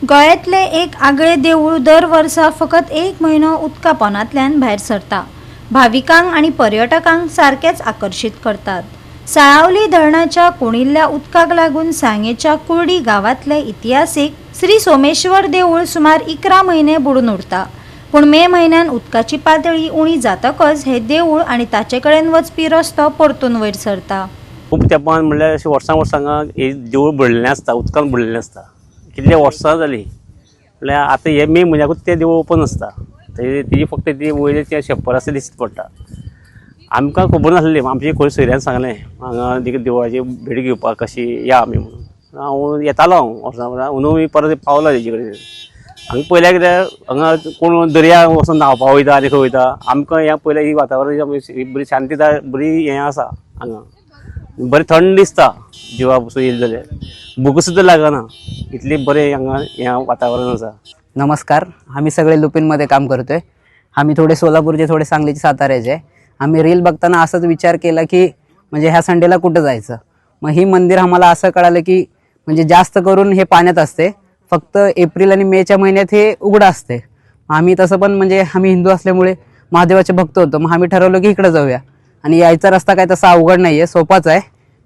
गोंयांतले एक आगळे देवूळ दर वर्सा फकत एक म्हयनो उदका पोंदांतल्यान भायर सरता. भाविकांक आनी पर्यटकांक सारकेच आकर्शीत करतात. साळावली धरणाच्या कोणिल्ल्या उदकाक लागून सांगेच्या कुर्डी गांवांतले इतिहासीक श्री सोमेश्वर देवूळ सुमार 11 म्हयने बुडून उरता. पूण मे म्हयन्यान उदकाची पातळी उणी जातकच हे देवूळ आनी ताचे कडेन वचपी रस्तो परतून वयर सरता. खूब तेंपान म्हणल्यार अशें वर्सां हे देवूळ बुडलेलें आसता, उदकान बुडलेलें आसता. कितले वर्सां जालीं म्हणल्यार आतां हे मे म्हयन्याकूच तें देवूळ ओपन आसता. तेजी फक्त ती वयले तें शप्पर आसा दिश्टी पडटा. आमकां खबर नासलें, आमचे खंय सोयऱ्यान सांगलें हांगा देवळाची भेट घेवपाक कशी या आमी म्हणून. हांव येतालो वर्सां अंदू परत पावलो तेजे कडेन. हांगा पयल्यार कितें हांगा कोण दर्या वचून न्हांवपाक वयता आनी खंय वयता. आमकां हें पयलें ही वातावरण बरी शांतीदाय बरी हें आसा. हांगा बरें थंड दिसता जिवा पसून येयलें जाल्यार. भूक सुद्दां लागना इतली बरें हांगा हें वातावरण आसा. नमस्कार, आम्ही सगळे लुपिनमध्ये काम करतोय. आम्ही थोडे सोलापूरचे, थोडे सांगलीचे, साताऱ्याचे. आम्ही रील बघताना असाच विचार केला की म्हणजे ह्या संडेला कुठं जायचं. मग ही मंदिर आम्हाला असं कळालं की म्हणजे जास्त करून हे पाण्यात असते, फक्त एप्रिल आणि मेच्या महिन्यात हे उघडं असते. आम्ही तसं पण म्हणजे आम्ही हिंदू असल्यामुळे महादेवाचे भक्त होतो. मग आम्ही ठरवलं की इकडे जाऊया. आणि यायचा रस्ता काय तसा अवघड नाही आहे, सोपाच आहे.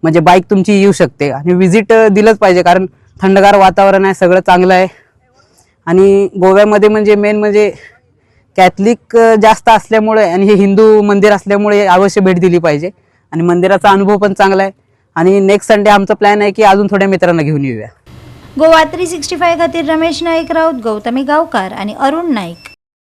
म्हणजे बाईक तुमची येऊ शकते आणि व्हिजिट दिलंच पाहिजे, कारण थंडगार वातावरण आहे, सगळं चांगलं आहे. आणि गोव्यामध्ये म्हणजे मेन म्हणजे कॅथलिक जास्त असल्यामुळे आणि हे हिंदू मंदिर असल्यामुळे अवश्य भेट दिली पाहिजे. आणि मंदिराचा अनुभव पण चांगला आहे. आणि नेक्स्ट संडे आमचा प्लॅन आहे की अजून थोड्या मित्रांना घेऊन येऊया. गोवा 365 खातीर रमेश नाईक राऊत, गौतमी गावकार आणि अरुण नाईक.